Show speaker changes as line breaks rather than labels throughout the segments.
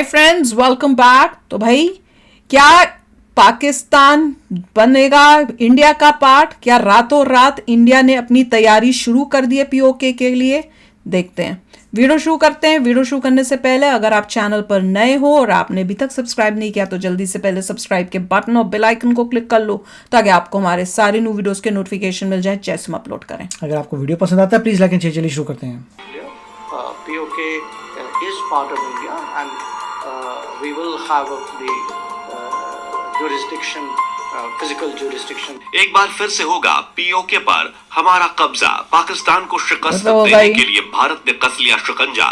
Hi friends, welcome back. तो भाई, क्या पाकिस्तान बनेगा इंडिया का पार्ट? क्या रातों रात इंडिया ने अपनी तैयारी शुरू कर दी है पीओके के लिए? देखते हैं। वीडियो शुरू करते हैं। वीडियो शुरू करने से पहले अगर आप चैनल पर नए हो और आपने अभी तक सब्सक्राइब नहीं किया तो जल्दी से पहले सब्सक्राइब के बटन और बेल आइकन को क्लिक कर लो ताकि आपको हमारे सारे न्यू वीडियोस के नोटिफिकेशन मिल जाए जैसे हम अपलोड करें।
अगर आपको वीडियो पसंद आता है प्लीज लाइक एंड शेयर। चलिए शुरू करते हैं।
POK is part of India and we will have the jurisdiction, physical jurisdiction.
एक बार फिर से होगा पीओके पर हमारा कब्जा। पाकिस्तान को शिकस्त
मतलब
देने
भाई।
के लिए भारत ने कस लिया शिकंजा।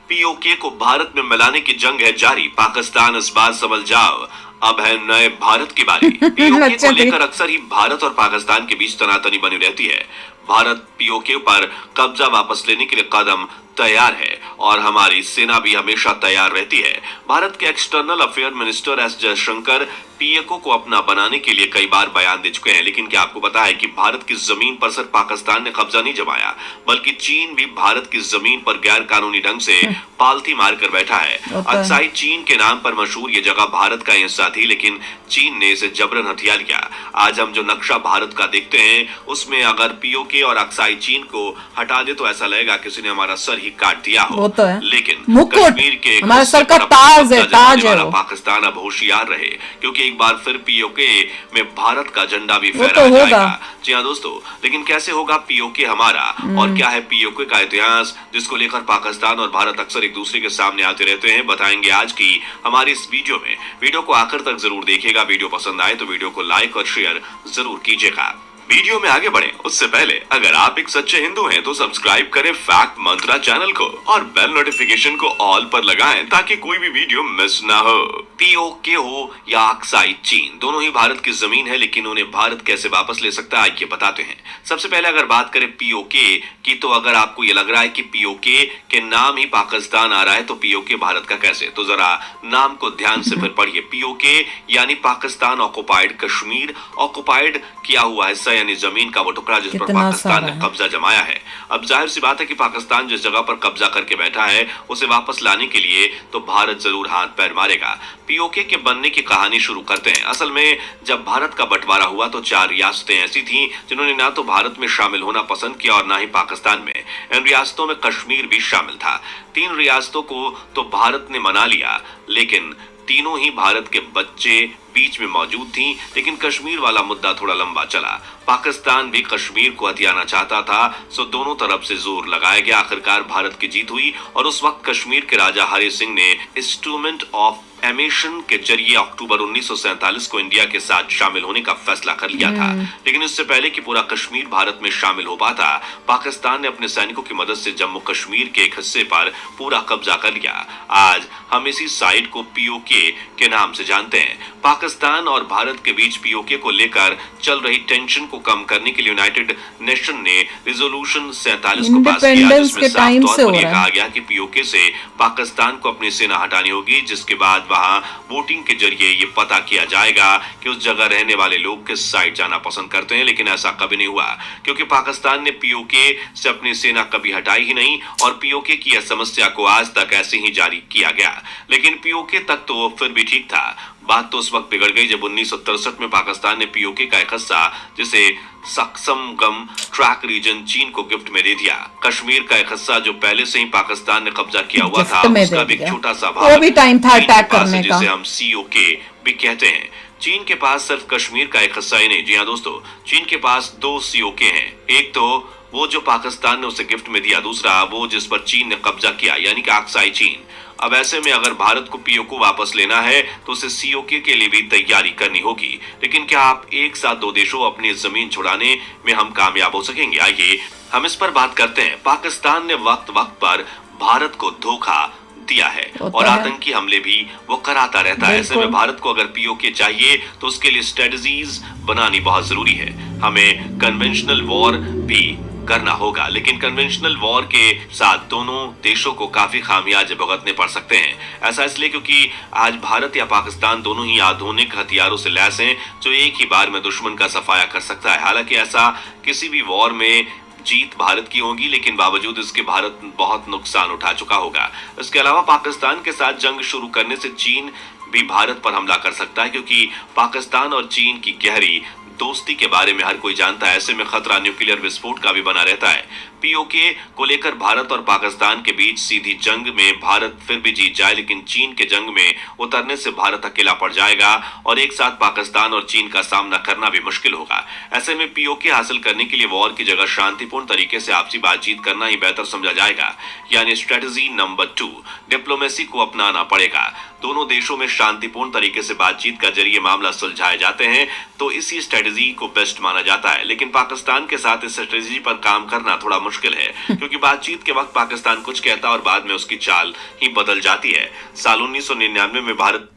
पीओके को भारत में मिलाने की जंग है जारी। पाकिस्तान इस बार संभल जाओ, अब है नए भारत की बारी। पीओके को लेकर अक्सर ही भारत और पाकिस्तान के बीच तनातनी बनी रहती है। भारत पीओके पर कब्जा वापस लेने के लिए कदम तैयार है और हमारी सेना भी हमेशा तैयार रहती है। भारत के external affair minister S Jaishankar PoK को अपना बनाने के लिए कई बार बयान दे चुके हैं, लेकिन क्या आपको पता है कि भारत की जमीन पर सिर्फ पाकिस्तान ने कब्जा नहीं जमाया, बल्कि चीन भी भारत की जमीन पर गैर कानूनी ढंग से पालथी मारकर बैठा है। अक्साई चीन के नाम पर मशहूर ये जगह भारत का हिस्सा थी, लेकिन चीन ने इसे जबरन हथिया लिया। आज हम जो नक्शा भारत का देखते हैं उसमें अगर पीओके और अक्साई चीन को हटा दे तो ऐसा लगेगा किसी ने हमारा सर ही काट दिया हो।
तो है।
लेकिन
मुकुट,
कश्मीर के
हमारे सर का ताज है, ताज है वो।
पाकिस्तान अब होशियार रहे, क्योंकि एक बार फिर पीओके में भारत का झंडा भी
वो
फहराया
तो होगा।
जाएगा। जी हाँ दोस्तों, लेकिन कैसे होगा पीओके हमारा और क्या है पीओके का इतिहास जिसको लेकर पाकिस्तान और भारत अक्सर एक दूसरे के सामने आते रहते हैं, बताएंगे आज की हमारी इस वीडियो में। वीडियो को आखिर तक जरूर देखिएगा। वीडियो पसंद आए तो वीडियो को लाइक और शेयर जरूर कीजिएगा। वीडियो में आगे बढ़े उससे पहले अगर आप एक सच्चे हिंदू हैं तो सब्सक्राइब करें फैक्ट मंत्रा चैनल को और बेल नोटिफिकेशन को ऑल पर लगाएं ताकि कोई भी वीडियो मिस ना हो। पीओके हो या अक्साई चीन, दोनों ही भारत की जमीन है, लेकिन उन्हें भारत कैसे वापस ले सकता है आइए बताते हैं। सबसे पहले अगर बात करें पीओके की, तो अगर आपको ये लग रहा है कि पीओके के नाम ही पाकिस्तान आ रहा है तो पीओके भारत का कैसे, तो जरा नाम को ध्यान से फिर पढ़िए। पीओके यानी पाकिस्तान ऑक्युपाइड कश्मीर, ऑक्युपाइड किया हुआ हिस्सा यानी जमीन का वो टुकड़ा जिस पर पाकिस्तान ने कब्जा जमाया है। अब जाहिर सी बात है कि पाकिस्तान जिस जगह पर कब्जा करके बैठा है उसे वापस लाने के लिए तो भारत जरूर हाथ पैर मारेगा। पीओके के बनने की कहानी शुरू करते हैं। असल में जब भारत का बंटवारा हुआ तो 4 रियासतें ऐसी थीं जिन्होंने ना तो भारत में शामिल होना पसंद किया और ना ही पाकिस्तान में। इन रियासतों में कश्मीर भी शामिल था। 3 रियासतों को तो भारत ने मना लिया, लेकिन तीनों ही भारत के बच्चे बीच में मौजूद थी। लेकिन कश्मीर वाला मुद्दा थोड़ा लंबा चला। पाकिस्तान भी कश्मीर को हथियाना चाहता था, सो दोनों तरफ से जोर लगाया गया। आखिरकार भारत की जीत हुई और उस वक्त कश्मीर के राजा हरि सिंह ने इंस्ट्रूमेंट ऑफ एमेशन के जरिए अक्टूबर 1947 को इंडिया के साथ शामिल होने का फैसला कर लिया था। लेकिन इससे पहले कि पूरा कश्मीर भारत में शामिल हो पाता, पाकिस्तान ने अपने सैनिकों की मदद से जम्मू कश्मीर के एक हिस्से पर पूरा कब्जा कर लिया। आज हम इसी साइड को पीओके के नाम से जानते हैं। पाकिस्तान और भारत के बीच पीओके को लेकर चल रही टेंशन को कम करने के लिए यूनाइटेड नेशन ने रिजोल्यूशन 47 को पास किया, जिसमें साफ तौर पर यह कहा गया कि पीओके से पाकिस्तान को अपनी सेना हटानी होगी, जिसके बाद वहां वोटिंग के जरिए ये पता किया जाएगा कि उस जगह रहने वाले लोग किस साइड जाना पसंद करते हैं। लेकिन ऐसा कभी नहीं हुआ, क्योंकि पाकिस्तान ने पीओके से अपनी सेना कभी हटाई ही नहीं और पीओके की यह समस्या को आज तक ऐसे ही जारी किया गया। लेकिन पीओके तक तो फिर भी ठीक था। बात तो उस वक्त बिगड़ गई जब 1963 में पाकिस्तान ने पीओके का एक हिस्सा जिसे सक्समगम ट्रैक रीजन चीन को गिफ्ट में दे दिया। कश्मीर का एक हिस्सा जो पहले से ही पाकिस्तान ने कब्जा किया हुआ था, उसका भी एक छोटा सा भाग
वो भी टाइम था अटैक करने का,
जिसे हम सीओके भी कहते हैं। चीन के पास सिर्फ कश्मीर का एक हिस्सा ही नहीं, जी हाँ दोस्तों, चीन के पास 2 सीओके हैं। एक तो वो जो पाकिस्तान ने उसे गिफ्ट में दिया, दूसरा वो जिस पर चीन ने कब्जा किया यानी कि अक्साई चीन। अब ऐसे में अगर भारत को पीओके वापस लेना है तो उसे सीओके के लिए भी तैयारी करनी होगी। लेकिन क्या आप एक साथ 2 देशों अपनी जमीन छुड़ाने में हम कामयाब हो सकेंगे? आइए हम इस पर बात करते हैं। पाकिस्तान ने वक्त वक्त पर भारत को धोखा दिया है और आतंकी हमले भी वो कराता रहता है। ऐसे में भारत को अगर पीओके चाहिए तो उसके लिए स्ट्रेटजीज बनानी बहुत जरूरी है। हमें कन्वेंशनल वॉर भी करना होगा, लेकिन कन्वेंशनल वॉर के साथ दोनों देशों को काफी खामियाजे भुगतने पड़ सकते हैं। ऐसा इसलिए क्योंकि आज भारत या पाकिस्तान दोनों ही आधुनिक हथियारों से लैस हैं जो एक ही बार में दुश्मन का सफाया कर सकता है। हालांकि ऐसा किसी भी वॉर में जीत भारत की होगी, लेकिन बावजूद इसके भारत बहुत नुकसान उठा चुका होगा। इसके अलावा पाकिस्तान के साथ जंग शुरू करने से चीन भी भारत पर हमला कर सकता है, क्योंकि पाकिस्तान और चीन की गहरी दोस्ती के बारे में हर कोई जानता है। ऐसे में खतरा न्यूक्लियर विस्फोट का भी बना रहता है। पीओके को लेकर भारत और पाकिस्तान के बीच सीधी जंग में भारत फिर भी जीत जाए, लेकिन चीन के जंग में उतरने से भारत अकेला पड़ जाएगा और एक साथ पाकिस्तान और चीन का सामना करना भी मुश्किल होगा। ऐसे में पीओके हासिल करने के लिए वॉर की जगह शांतिपूर्ण तरीके से आपसी बातचीत करना ही बेहतर समझा जाएगा। यानी स्ट्रेटजी नंबर 2, डिप्लोमेसी को अपनाना पड़ेगा। दोनों देशों में शांतिपूर्ण तरीके से बातचीत का जरिए मामला सुलझाए जाते हैं तो इसी स्ट्रेटजी को बेस्ट माना जाता है। लेकिन पाकिस्तान के साथ इस स्ट्रेटजी पर काम करना थोड़ा मुश्किल है, क्योंकि बातचीत के वक्त पाकिस्तान कुछ कहता और बाद में उसकी चाल ही बदल जाती है। साल 1999 में भारत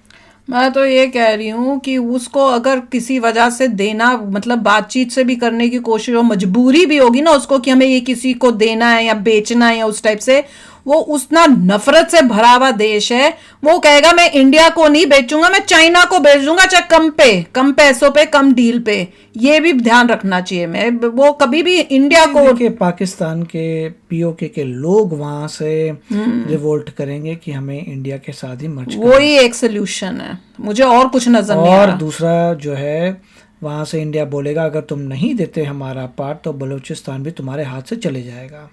मैं तो ये कह रही हूँ कि उसको अगर किसी वजह से देना, मतलब बातचीत से भी करने की कोशिश हो, मजबूरी भी होगी ना उसको कि हमें ये किसी को देना है या बेचना है या उस टाइप से, वो उतना नफरत से भरा हुआ देश है, वो कहेगा मैं इंडिया को नहीं बेचूंगा, मैं चाइना को बेच दूंगा, चाहे कम पैसों पे, कम डील पे। ये भी ध्यान रखना चाहिए। मैं वो कभी भी इंडिया को
देखिए, पाकिस्तान के पीओके के लोग वहां से रिवोल्ट करेंगे कि हमें इंडिया के साथ ही मर्ज
वो ही एक सोल्यूशन है, मुझे और कुछ नजर नहीं आ
और
रहा।
दूसरा जो है, वहां से इंडिया बोलेगा अगर तुम नहीं देते हमारा पार्ट तो बलूचिस्तान भी तुम्हारे हाथ से चले जाएगा।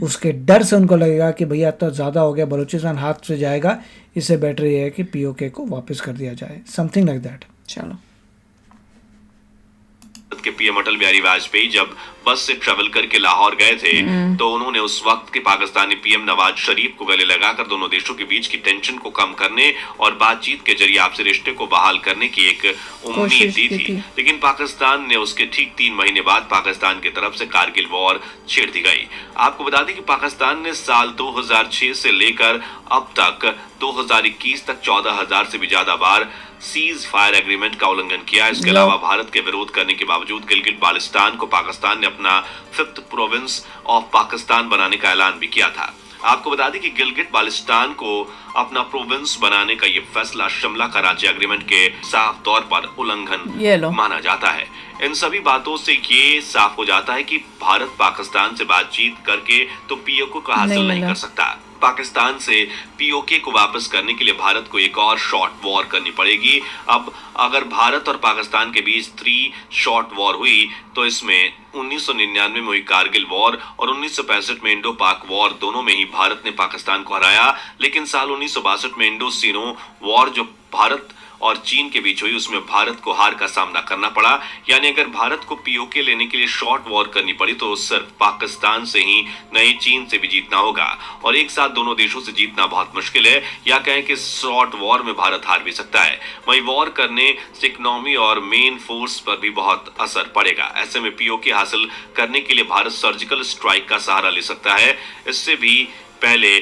उसके डर से उनको लगेगा कि भैया तो ज़्यादा हो गया, बलूचिस्तान हाथ से जाएगा, इससे बेटर ये है कि पीओके को वापस कर दिया जाए, समथिंग लाइक दैट।
चलो,
के पीएम अटल बिहारी वाजपेयी जब बस से ट्रेवल करके लाहौर गए थे तो उन्होंने उस वक्त के पाकिस्तानी पीएम नवाज शरीफ को गले लगाकर दोनों देशों के बीच की टेंशन को कम करने और बातचीत के जरिए आपसी रिश्ते को बहाल करने की एक उम्मीद दी थी। लेकिन पाकिस्तान ने उसके ठीक 3 महीने बाद पाकिस्तान की तरफ से कारगिल वॉर छेड़ दी गई। आपको बता दें कि पाकिस्तान ने साल 2006 से लेकर अब तक 2021 तक 14,000 से भी ज्यादा बार सीज फायर एग्रीमेंट का उल्लंघन किया। इसके अलावा भारत के विरोध करने के बावजूद गिलगिट बाल्टिस्तान को पाकिस्तान ने अपना 5th प्रोविंस ऑफ पाकिस्तान बनाने का ऐलान भी किया था। आपको बता दें कि गिलगिट बाल्टिस्तान को अपना प्रोविंस बनाने का ये फैसला शिमला कराची एग्रीमेंट के साफ तौर पर उल्लंघन माना जाता है। इन सभी बातों से ये साफ हो जाता है कि भारत पाकिस्तान से बातचीत करके तो पीओके को हासिल नहीं कर सकता। पाकिस्तान से पीओके को वापस करने के लिए भारत को एक और शॉर्ट वॉर करनी पड़ेगी। अब अगर भारत और पाकिस्तान के बीच 3 शॉर्ट वॉर हुई तो इसमें 1999 में हुई कारगिल वॉर और 1965 में इंडो पाक वॉर, दोनों में ही भारत ने पाकिस्तान को हराया। लेकिन साल 1962 में इंडो सीनो वॉर जो भारत और चीन के बीच हुई उसमें भारत को हार का सामना करना पड़ा। यानी अगर भारत को पीओके लेने के लिए शॉर्ट वॉर करनी पड़ी तो सिर्फ पाकिस्तान से ही नहीं, चीन से भी जीतना होगा और एक साथ दोनों देशों से जीतना बहुत मुश्किल है। या कहें कि शॉर्ट वॉर में भारत हार भी सकता है। वहीं वॉर करने से इकोनॉमी और मेन फोर्स पर भी बहुत असर पड़ेगा। ऐसे में पीओके हासिल करने के लिए भारत सर्जिकल स्ट्राइक का सहारा ले सकता है। इससे भी पहले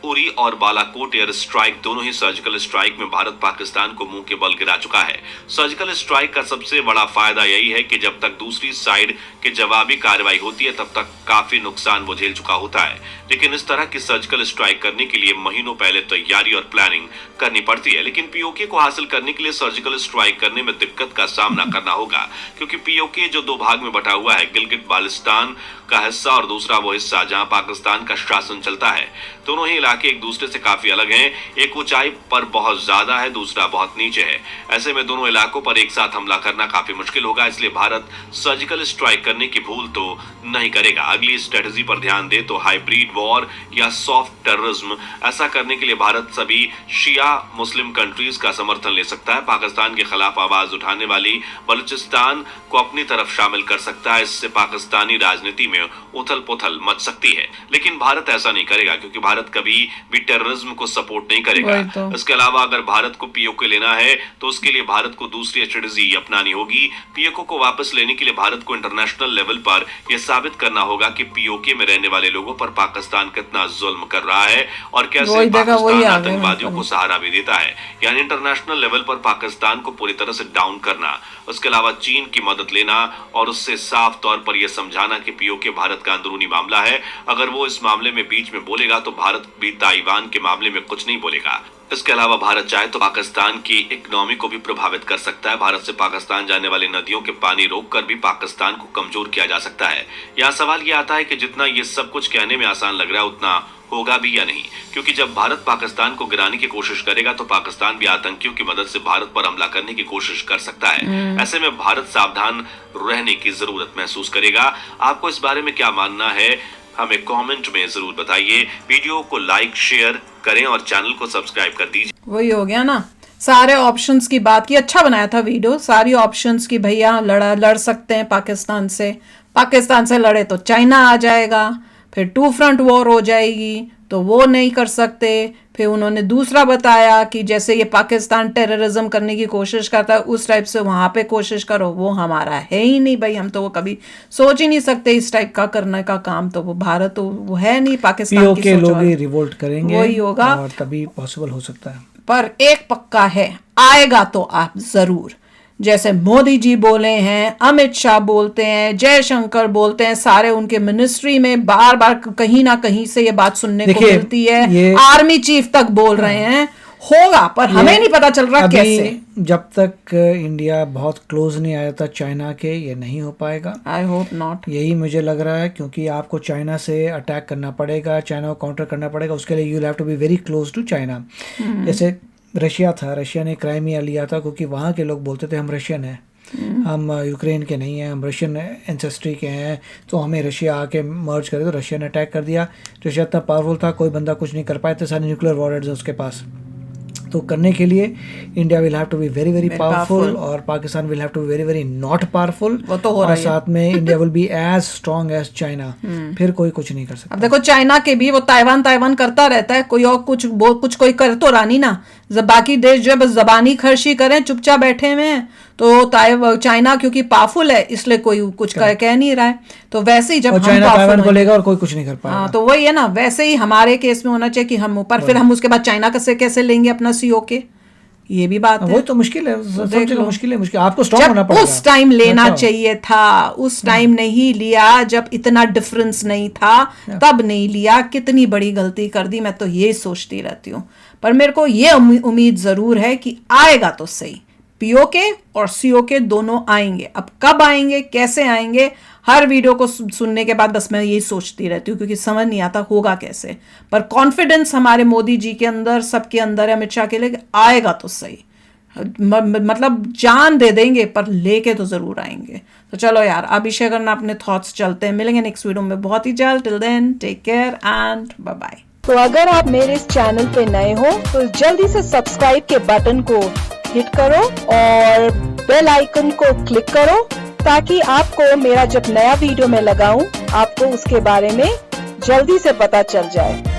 उरी और बालाकोट एयर स्ट्राइक, दोनों ही सर्जिकल स्ट्राइक में भारत पाकिस्तान को मुंह के बल गिरा चुका है। सर्जिकल स्ट्राइक का सबसे बड़ा फायदा यही है कि जब तक दूसरी साइड की जवाबी कार्रवाई होती है तब तक काफी नुकसान वो झेल चुका होता है। लेकिन इस तरह की सर्जिकल स्ट्राइक करने के लिए महीनों पहले तैयारी और प्लानिंग करनी पड़ती है। लेकिन पीओके को हासिल करने के लिए सर्जिकल स्ट्राइक करने में दिक्कत का सामना करना होगा, क्योंकि पीओके जो 2 भाग में बटा हुआ है, गिलगिट बाल्टिस्तान का हिस्सा और दूसरा वो हिस्सा जहां पाकिस्तान का शासन चलता है। दोनों ही इलाके एक दूसरे से काफी अलग हैं। एक ऊंचाई पर बहुत ज्यादा है, दूसरा बहुत नीचे है। ऐसे में दोनों इलाकों पर एक साथ हमला करना काफी मुश्किल होगा। इसलिए भारत सर्जिकल स्ट्राइक करने की भूल तो नहीं करेगा। अगली स्ट्रेटजी पर ध्यान दे तो हाइब्रिड वॉर या सॉफ्ट टेररिज्म। ऐसा करने के लिए भारत सभी शिया मुस्लिम कंट्रीज का समर्थन ले सकता है। पाकिस्तान के खिलाफ आवाज उठाने वाली बलूचिस्तान को अपनी तरफ शामिल कर सकता है। इससे पाकिस्तानी राजनीति में उथल पुथल मच सकती है। लेकिन भारत ऐसा नहीं करेगा, क्योंकि भारत कभी भी टेररिज्म को सपोर्ट नहीं करेगा। इसके अलावा अगर भारत को पीओके लेना है तो उसके लिए भारत को दूसरी स्ट्रेटजी अपनानी होगी। पीओके को वापस लेने के लिए भारत को इंटरनेशनल लेवल पर यह साबित करना होगा कि पीओके में रहने वाले लोगों पर पाकिस्तान कितना जुल्म कर रहा है और कैसे पाकिस्तान आतंकवादियों को सहारा भी देता है। यानी इंटरनेशनल लेवल पर पाकिस्तान को पूरी तरह से डाउन करना। उसके अलावा चीन की मदद लेना और उससे साफ तौर पर यह समझाना कि पीओके भारत का अंदरूनी मामला है। अगर वो इस मामले में बीच में बोलेगा तो भारत भी ताइवान के मामले में कुछ नहीं बोलेगा। इसके अलावा भारत चाहे तो पाकिस्तान की इकोनॉमी को भी प्रभावित कर सकता है। भारत से पाकिस्तान जाने वाली नदियों के पानी रोककर भी पाकिस्तान को कमजोर किया जा सकता है। यहाँ सवाल ये आता है कि जितना ये सब कुछ कहने में आसान लग रहा है उतना होगा भी या नहीं, क्योंकि जब भारत पाकिस्तान को गिराने की कोशिश करेगा तो पाकिस्तान भी आतंकियों की मदद से भारत पर हमला करने की कोशिश कर सकता है। ऐसे में भारत सावधान रहने की जरूरत महसूस करेगा। आपको इस बारे में क्या मानना है, हमें कमेंट में जरूर बताइए। वीडियो को लाइक शेयर करें और चैनल को सब्सक्राइब कर दीजिए।
वही हो गया ना, सारे ऑप्शंस की बात की। अच्छा बनाया था वीडियो, सारी ऑप्शंस की भैया लड़ सकते हैं पाकिस्तान से लड़े तो चाइना आ जाएगा, फिर 2 फ्रंट वॉर हो जाएगी तो वो नहीं कर सकते। फिर उन्होंने दूसरा बताया कि जैसे ये पाकिस्तान टेररिज्म करने की कोशिश करता है उस टाइप से वहां पे कोशिश करो, वो हमारा है ही नहीं भाई, हम तो वो कभी सोच ही नहीं सकते इस टाइप का करने का काम। तो वो भारत तो वो है नहीं, पाकिस्तान की सोच
लोग ही रिवोल्ट करेंगे,
वही होगा
और तभी पॉसिबल हो सकता है।
पर एक पक्का है, आएगा तो आप जरूर। जैसे मोदी जी बोले हैं, अमित शाह बोलते हैं, जयशंकर बोलते हैं, सारे उनके मिनिस्ट्री में बार बार कहीं ना कहीं से ये बात सुनने को मिलती है। आर्मी चीफ तक बोल रहे हैं होगा, पर हमें नहीं पता चल रहा कैसे।
जब तक इंडिया बहुत क्लोज नहीं आया था चाइना के, ये नहीं हो पाएगा।
आई होप नॉट,
यही मुझे लग रहा है, क्योंकि आपको चाइना से अटैक करना पड़ेगा, चाइना को काउंटर करना पड़ेगा। उसके लिए you have to be very close to China. जैसे रशिया था, रशिया ने क्राइमिया लिया था क्योंकि वहाँ के लोग बोलते थे हम रशियन हैं, हम यूक्रेन के नहीं हैं, हम रशियन एंसेस्ट्री के हैं, तो हमें रशिया आके मर्ज करे। तो रशिया ने अटैक कर दिया। रशिया इतना पावरफुल था, कोई बंदा कुछ नहीं कर पाया था, सारे न्यूक्लियर वॉरहेड्स उसके पास। तो करने के लिए India will have to be very very powerful और Pakistan will have to be very very not powerful.
वो तो हो रहा है।
साथ में India will be as strong as China, फिर कोई कुछ नहीं कर सकता।
अब देखो चाइना के भी वो ताइवान करता रहता है, कोई और कुछ कोई कर तो रहा नहीं ना। जब बाकी देश जब जबानी खर्ची करें चुपचाप बैठे हुए हैं, तो चाइना क्योंकि पावरफुल है इसलिए कोई कुछ कह नहीं रहा है। तो वैसे ही जब
चाइना ताइवान को लेगा और कोई कुछ नहीं कर पाएगा।
हाँ, तो वही है ना, वैसे ही हमारे केस में होना चाहिए कि हम ऊपर, फिर हम उसके बाद चाइना कैसे लेंगे अपना सीओके, ये भी बात है।
वो तो मुश्किल है, मुश्किल है। आपको स्ट्रांग होना पड़ेगा।
उस टाइम लेना चाहिए था, उस टाइम नहीं लिया जब इतना डिफरेंस नहीं था, तब नहीं लिया, कितनी बड़ी गलती कर दी। मैं तो ये सोचती रहती हूँ, पर मेरे को ये उम्मीद जरूर है कि आएगा तो सही, पीओके और सीओके दोनों आएंगे। अब कब आएंगे, कैसे आएंगे, हर वीडियो को सुनने के बाद बस मैं यही सोचती रहती हूँ, क्योंकि समझ नहीं आता होगा कैसे। पर कॉन्फिडेंस हमारे मोदी जी के अंदर, सबके अंदर है, अमित शाह के लिए, आएगा तो सही। मतलब जान दे देंगे पर लेके तो जरूर आएंगे। तो चलो यार, अब शेयर करना अपने थॉट्स, चलते हैं, मिलेंगे नेक्स्ट वीडियो में बहुत ही जल्द। Till then take care and bye bye.
तो अगर आप मेरे इस चैनल पे नए हो तो जल्दी से सब्सक्राइब के बटन को हिट करो और बेल आइकन को क्लिक करो, ताकि आपको मेरा जब नया वीडियो मैं लगाऊं आपको उसके बारे में जल्दी से पता चल जाए।